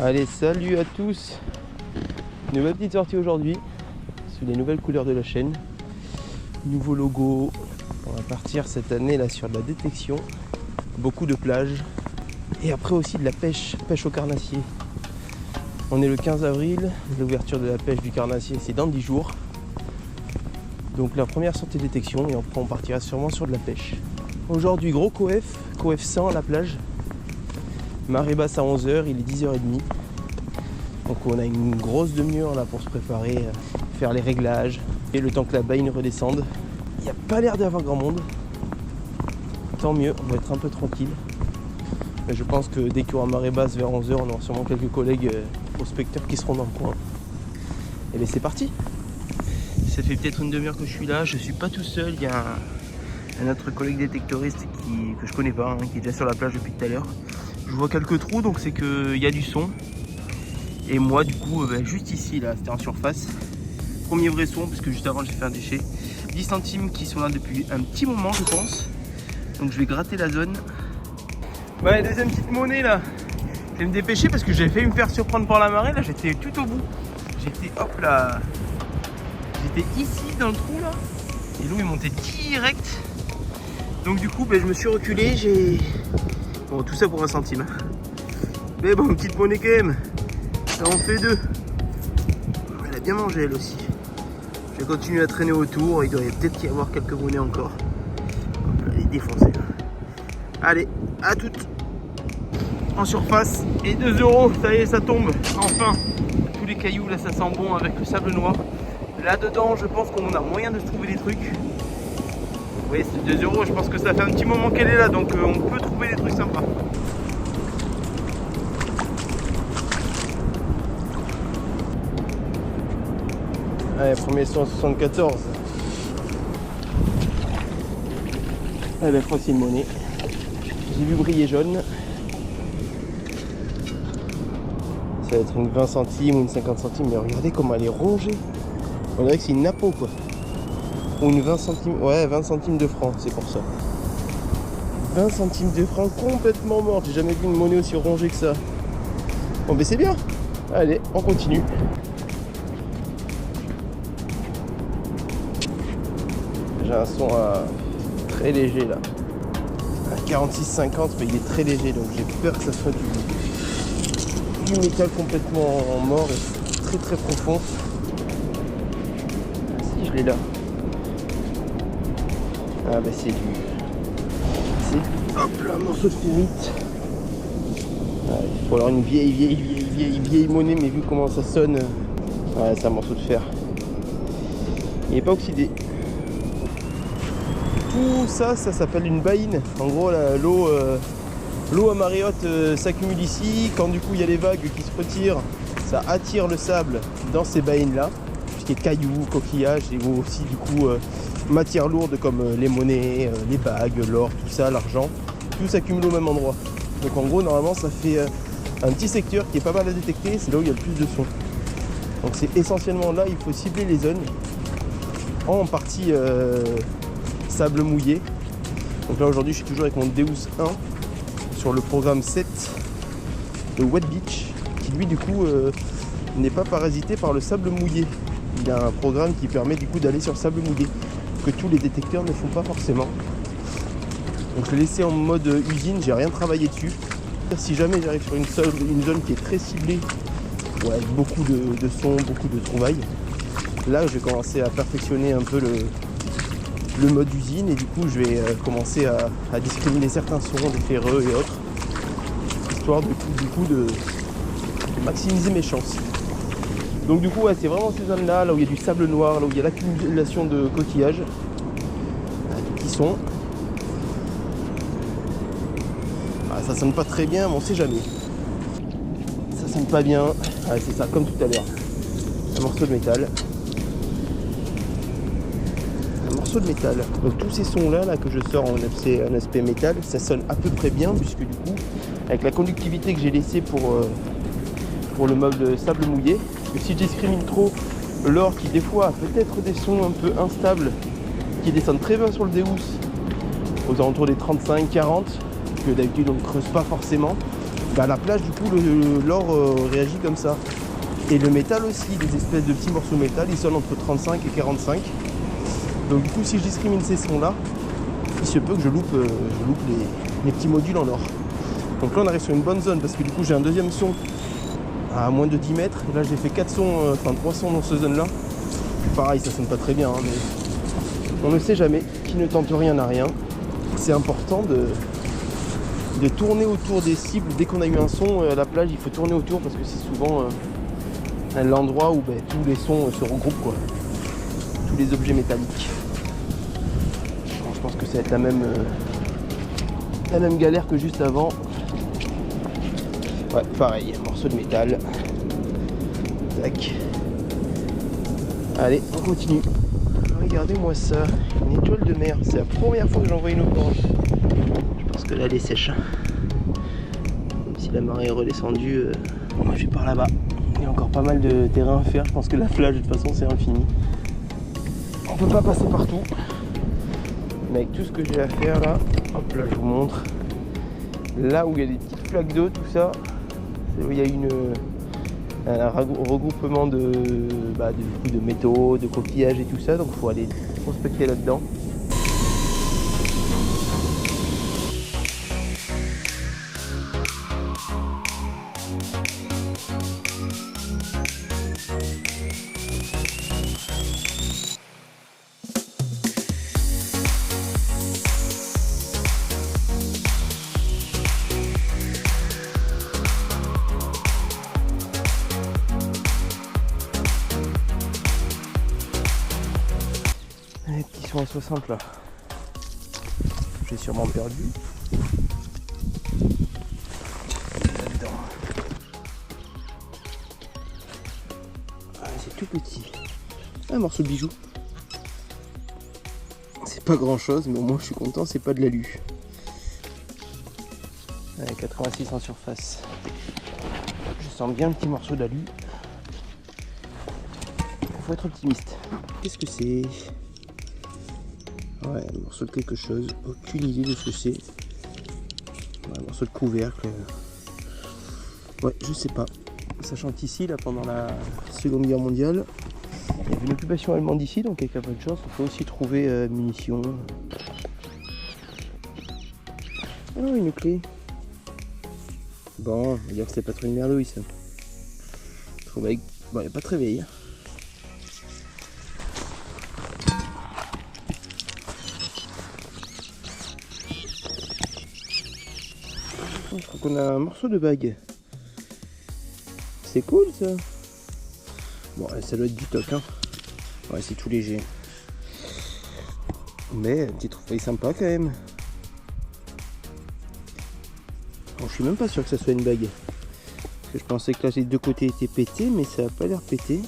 Allez, salut à tous. Nouvelle petite sortie aujourd'hui sous les nouvelles couleurs de la chaîne. Nouveau logo. On va partir cette année là sur de la détection. Beaucoup de plages. Et après aussi de la pêche au carnassier. On est le 15 avril. L'ouverture de la pêche du carnassier c'est dans 10 jours. Donc la première sortie de détection et après on partira sûrement sur de la pêche. Aujourd'hui gros coef 100 à la plage. Marée basse à 11h, il est 10h30. Donc on a une grosse demi-heure là pour se préparer, faire les réglages et le temps que la baïne redescende. Il n'y a pas l'air d'avoir grand monde. Tant mieux, on va être un peu tranquille. Mais je pense que dès qu'il y aura marée basse vers 11h, on aura sûrement quelques collègues prospecteurs qui seront dans le coin. Et bien c'est parti. Ça fait peut-être une demi-heure que je suis là, je suis pas tout seul, il y a un autre collègue détectoriste que je connais pas, qui est déjà sur la plage depuis tout à l'heure. Je vois quelques trous, donc c'est qu'il y a du son. Et moi du coup juste ici là, c'était en surface. Premier vrai son, parce que juste avant j'ai fait un déchet. 10 centimes qui sont là depuis un petit moment je pense. Donc je vais gratter la zone. Ouais, deuxième petite monnaie là. Je vais me dépêcher parce que j'ai failli me faire surprendre par la marée. Là j'étais tout au bout. J'étais hop là. J'étais ici dans le trou là. Et l'eau est montée direct. Donc du coup je me suis reculé, bon tout ça pour 1 centime. Mais bon, petite monnaie quand même. Ça en fait 2. Elle a bien mangé elle aussi. Je vais continuer à traîner autour. Il doit peut-être y avoir quelques monnaies encore. Hop là, elle est défoncée. Allez, à toutes. En surface. Et 2 €. Ça y est, ça tombe. Enfin. Tous les cailloux là, ça sent bon avec le sable noir. Là-dedans, je pense qu'on a moyen de se trouver des trucs. Oui, c'est 2 €. Je pense que ça fait un petit moment qu'elle est là. Donc on peut trouver des trucs sympas. Allez, premier son 74. Eh ben, facile monnaie. J'ai vu briller jaune. Ça va être une 20 centimes ou une 50 centimes. Mais regardez comment elle est rongée. On dirait que c'est une napo quoi. Ou une 20 centimes. Ouais, 20 centimes de francs, c'est pour ça. 20 centimes de francs complètement morte. J'ai jamais vu une monnaie aussi rongée que ça. Bon, ben c'est bien. Allez, on continue. J'ai un son très léger là, à 46-50, mais il est très léger, donc j'ai peur que ça soit du métal complètement mort et très très profond. Ah, si, je l'ai là. Ah bah c'est hop là, un morceau de ferrite. Ah, il faut alors une vieille monnaie, mais vu comment ça sonne, ouais, c'est un morceau de fer. Il n'est pas oxydé. Tout ça s'appelle une baïne. En gros, l'eau à marée haute s'accumule ici. Quand du coup il y a les vagues qui se retirent, ça attire le sable dans ces baïnes là. Tout ce qui est cailloux, coquillages et aussi du coup matières lourdes comme les monnaies, les bagues, l'or, tout ça, l'argent. Tout s'accumule au même endroit. Donc en gros, normalement, ça fait un petit secteur qui est pas mal à détecter. C'est là où il y a le plus de son. Donc c'est essentiellement là, il faut cibler les zones en partie sable mouillé. Donc là aujourd'hui je suis toujours avec mon Deus 1 sur le programme 7 de Wet Beach qui lui du coup n'est pas parasité par le sable mouillé. Il a un programme qui permet du coup d'aller sur le sable mouillé que tous les détecteurs ne font pas forcément. Donc je l'ai laissé en mode usine, j'ai rien travaillé dessus. Si jamais j'arrive sur une zone qui est très ciblée, ouais, avec beaucoup de sons, beaucoup de trouvailles, là je vais commencer à perfectionner un peu le mode usine et du coup je vais commencer à discriminer certains sons des ferreux et autres, histoire de maximiser mes chances. Donc du coup ouais, c'est vraiment ces zones là où il y a du sable noir, là où il y a l'accumulation de coquillages qui sont. Ah, ça sonne pas très bien mais on sait jamais. Ça sonne pas bien. Ah, c'est ça comme tout à l'heure. Un morceau de métal. De métal. Donc tous ces sons là que je sors en aspect métal, ça sonne à peu près bien puisque du coup avec la conductivité que j'ai laissée pour le mode sable mouillé, que si je discrimine trop l'or qui des fois a peut-être des sons un peu instables qui descendent très bien sur le Deus aux alentours des 35-40 que d'habitude on ne creuse pas forcément, bah, la plage du coup l'or réagit comme ça. Et le métal aussi, des espèces de petits morceaux de métal, ils sonnent entre 35 et 45. Donc du coup si je discrimine ces sons là, il se peut que je loupe les petits modules en or. Donc là on arrive sur une bonne zone parce que du coup j'ai un deuxième son à moins de 10 mètres. Et là j'ai fait 4 sons, 3 sons dans cette zone là. Pareil, ça sonne pas très bien, hein, mais on ne sait jamais, qui ne tente rien n'a rien. C'est important de tourner autour des cibles. Dès qu'on a eu un son à la plage, il faut tourner autour parce que c'est souvent l'endroit où tous les sons se regroupent, quoi. Tous les objets métalliques. Bon, je pense que ça va être la même galère que juste avant. Ouais, pareil, morceau de métal. Tac. Allez, on continue. Regardez-moi ça, une étoile de mer. C'est la première fois que j'en vois une orange. Je pense que là elle est sèche. Même si la marée est redescendue, moi je vais par là-bas. Il y a encore pas mal de terrain à faire. Je pense que la plage de toute façon c'est infini. On peut pas passer partout. Mais avec tout ce que j'ai à faire là, hop là je vous montre. Là où il y a des petites flaques d'eau, tout ça, c'est où il y a un regroupement de métaux, de coquillages et tout ça, donc il faut aller prospecter là-dedans. Ils sont à 60 là. J'ai sûrement perdu. Là-dedans. Ah, c'est tout petit. Un morceau de bijou. C'est pas grand chose, mais au moins je suis content, c'est pas de l'alu. 86 en surface. Je sens bien un petit morceau d'alu. Faut être optimiste. Qu'est-ce que c'est ? Ouais, un morceau de quelque chose, aucune idée de ce que c'est. Ouais, un morceau de couvercle. Ouais, je sais pas. Sachant qu'ici, là, pendant la Seconde Guerre mondiale, il y avait une occupation allemande ici, donc avec un peu de chance, on peut aussi trouver munitions. Oh, une clé. Bon, on va dire que c'est pas trop une merdouille ça. Bon, il n'y a pas de réveil. Je crois qu'on a un morceau de bague. C'est cool ça. Bon, ça doit être du toc, hein. Ouais, c'est tout léger. Mais un petit trouvaille sympa quand même. Bon, je suis même pas sûr que ça soit une bague. Parce que je pensais que là les deux côtés étaient pétés, mais ça a pas l'air pété.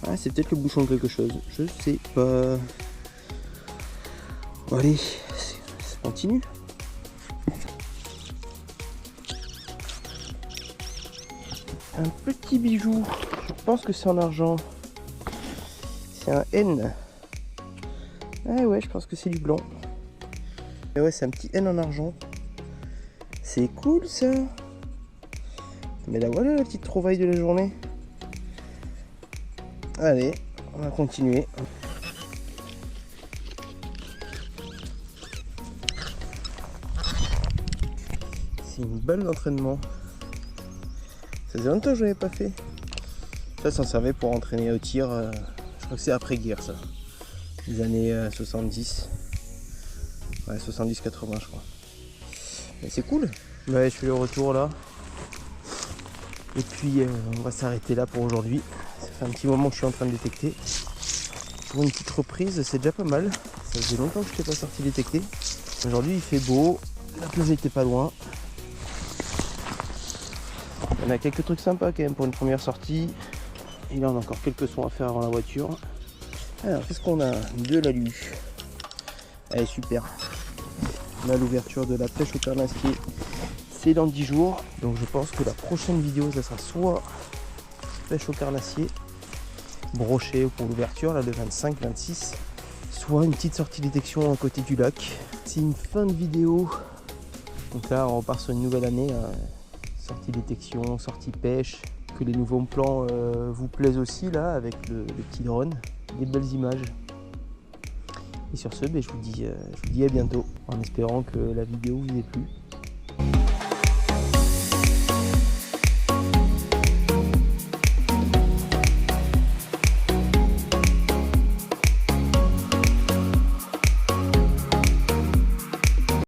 Ah, c'est peut-être le bouchon de quelque chose. Je sais pas. Bon, allez, ça continue. Un petit bijou. Je pense que c'est en argent. C'est un N. Ah ouais, je pense que c'est du blanc. Et ouais, c'est un petit N en argent. C'est cool ça. Mais là voilà la petite trouvaille de la journée. Allez, on va continuer. C'est une balle d'entraînement. Ça faisait longtemps que je l'avais pas fait. Ça s'en servait pour entraîner au tir. Je crois que c'est après-guerre ça. Les années 70. Ouais, 70-80 je crois. Mais c'est cool. Ouais, je fais le retour là. Et puis on va s'arrêter là pour aujourd'hui. Ça fait un petit moment que je suis en train de détecter. Pour une petite reprise, c'est déjà pas mal. Ça faisait longtemps que je n'étais pas sorti détecter. Aujourd'hui il fait beau. La plage était pas loin. On a quelques trucs sympas quand même pour une première sortie. Et là on a encore quelques sons à faire avant la voiture. Alors qu'est-ce qu'on a? De l'alu. Allez, super. On a l'ouverture de la pêche au carnassier. C'est dans 10 jours. Donc je pense que la prochaine vidéo ça sera soit pêche au carnassier brochet pour l'ouverture là le 25-26, soit une petite sortie détection à côté du lac. C'est une fin de vidéo. Donc là on repart sur une nouvelle année. sortie détection, sortie pêche, que les nouveaux plans vous plaisent aussi là avec le petit drone, des belles images. Et sur ce, je vous dis à bientôt, en espérant que la vidéo vous ait plu.